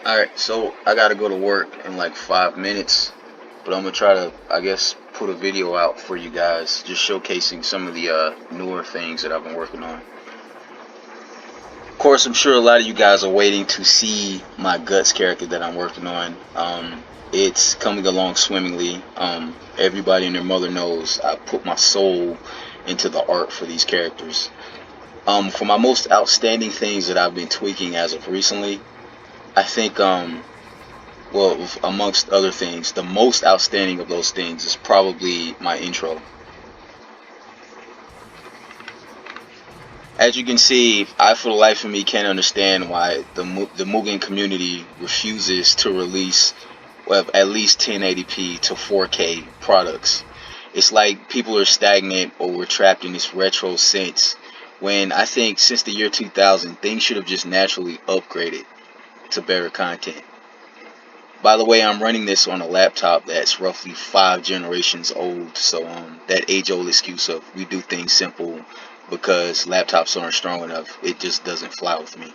Alright, so I gotta go to work in like 5 minutes, but I'm gonna try to, I guess, put a video out for you guys, just showcasing some of the newer things that I've been working on. Of course, I'm sure a lot of you guys are waiting to see my Guts character that I'm working on. It's coming along swimmingly. Everybody and their mother knows I put my soul into the art for these characters. For my most outstanding things that I've been tweaking as of recently, I think well, amongst other things, the most outstanding of those things is probably my intro. As you can see, I for the life of me can't understand why the Mugen community refuses to release, well, at least 1080p to 4K products. It's like people are stagnant or we're trapped in this retro sense. When I think since the year 2000, things should have just naturally upgraded to better content. By the way, I'm running this on a laptop that's roughly 5 generations old, so that age-old excuse of we do things simple because laptops aren't strong enough, it just doesn't fly with me.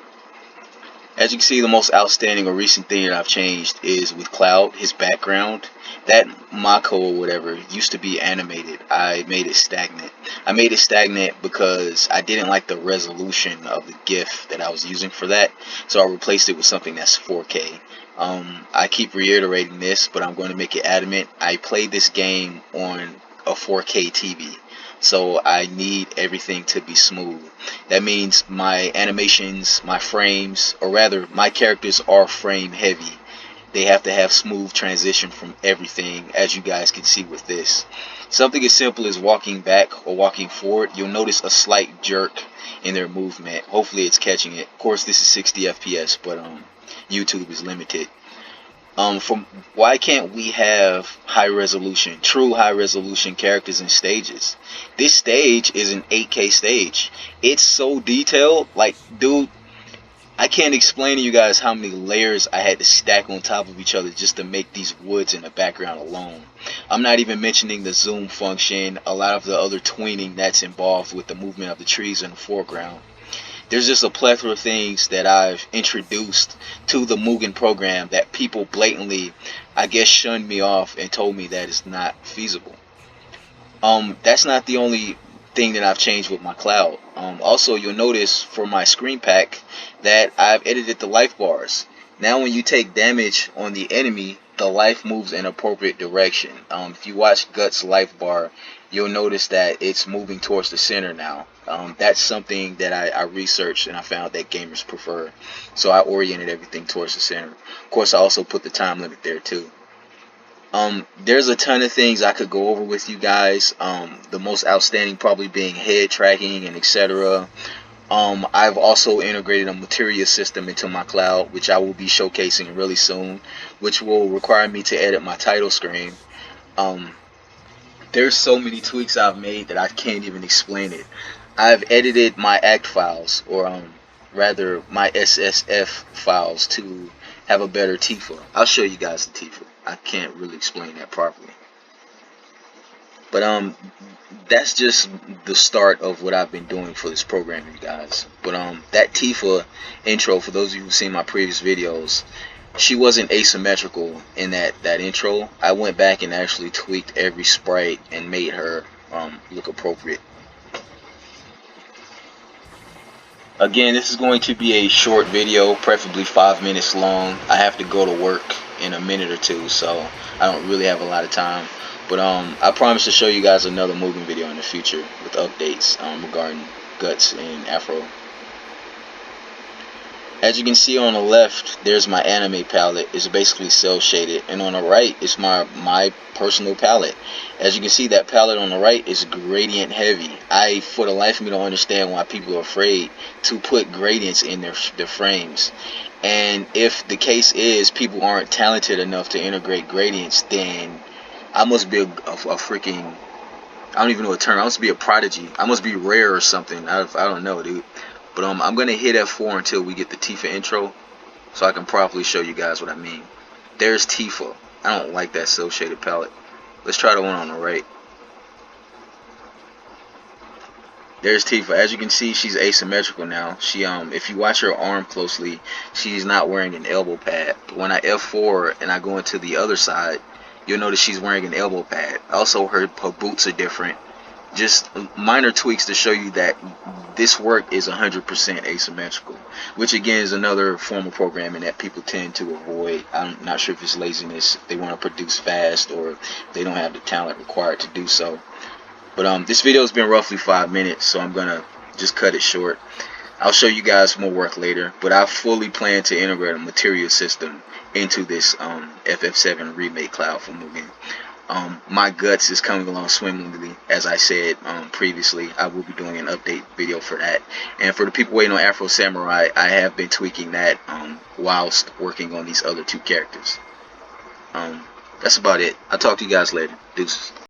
As you can see, the most outstanding or recent thing that I've changed is with Cloud, his background. That Mako or whatever used to be animated. I made it stagnant. I made it stagnant because I didn't like the resolution of the GIF that I was using for that, so I replaced it with something that's 4K. I keep reiterating this, but I'm going to make it adamant. I played this game on a 4K TV, so I need everything to be smooth. That means my animations, my frames, or rather, my characters are frame heavy. They have to have smooth transition from everything, as you guys can see with this. Something as simple as walking back or walking forward, you'll notice a slight jerk in their movement. Hopefully it's catching it. Of course, this is 60 FPS, but YouTube is limited. From why can't we have high resolution, true high resolution characters and stages? This stage is an 8K stage. It's so detailed, like, dude, I can't explain to you guys how many layers I had to stack on top of each other just to make these woods in the background alone. I'm not even mentioning the zoom function, a lot of the other tweening that's involved with the movement of the trees in the foreground. There's just a plethora of things that I've introduced to the Mugen program that people blatantly, I guess, shunned me off and told me that it's not feasible. That's not the only thing that I've changed with my cloud. Also, you'll notice for my screen pack that I've edited the life bars. Now, when you take damage on the enemy, the life moves in appropriate direction. If you watch Guts life bar, you'll notice that it's moving towards the center now. That's something that I researched and I found that gamers prefer. So I oriented everything towards the center. Of course, I also put the time limit there too. There's a ton of things I could go over with you guys. The most outstanding probably being head tracking and etc. I've also integrated a materia system into my cloud, which I will be showcasing really soon, which will require me to edit my title screen. Um, there's so many tweaks I've made that I can't even explain it. I've edited my act files, or rather my SSF files, to have a better Tifa. I'll show you guys the Tifa. I can't really explain that properly. But that's just the start of what I've been doing for this program, you guys. But that Tifa intro, for those of you who've seen my previous videos, she wasn't asymmetrical in that intro. I went back and actually tweaked every sprite and made her look appropriate. Again, this is going to be a short video, preferably 5 minutes long. I have to go to work in a minute or two, so I don't really have a lot of time. But I promise to show you guys another moving video in the future with updates regarding Guts and Afro. As you can see on the left, there's my anime palette. It's basically cell shaded, and on the right is my personal palette. As you can see, that palette on the right is gradient heavy. I, for the life of me, don't understand why people are afraid to put gradients in their frames. And if the case is people aren't talented enough to integrate gradients, then I must be a freaking, I don't even know a term. I must be a prodigy. I must be rare or something. I don't know, dude. But I'm gonna hit F4 until we get the Tifa intro, so I can properly show you guys what I mean. There's Tifa. I don't like that cell shaded palette. Let's try the one on the right. There's Tifa. As you can see, she's asymmetrical now. She if you watch her arm closely, she's not wearing an elbow pad. But when I F4 and I go into the other side, you'll notice she's wearing an elbow pad. Also, her boots are different. Just minor tweaks to show you that this work is 100% asymmetrical, which again is another form of programming that people tend to avoid. I'm not sure if it's laziness, they want to produce fast, or they don't have the talent required to do so. But this video has been roughly 5 minutes, so I'm gonna just cut it short. I'll show you guys more work later, but I fully plan to integrate a material system into this FF7 remake cloud for Mugen. My guts is coming along swimmingly. As I said previously, I will be doing an update video for that. And for the people waiting on Afro Samurai, I have been tweaking that whilst working on these other two characters. That's about it. I'll talk to you guys later. Deuces.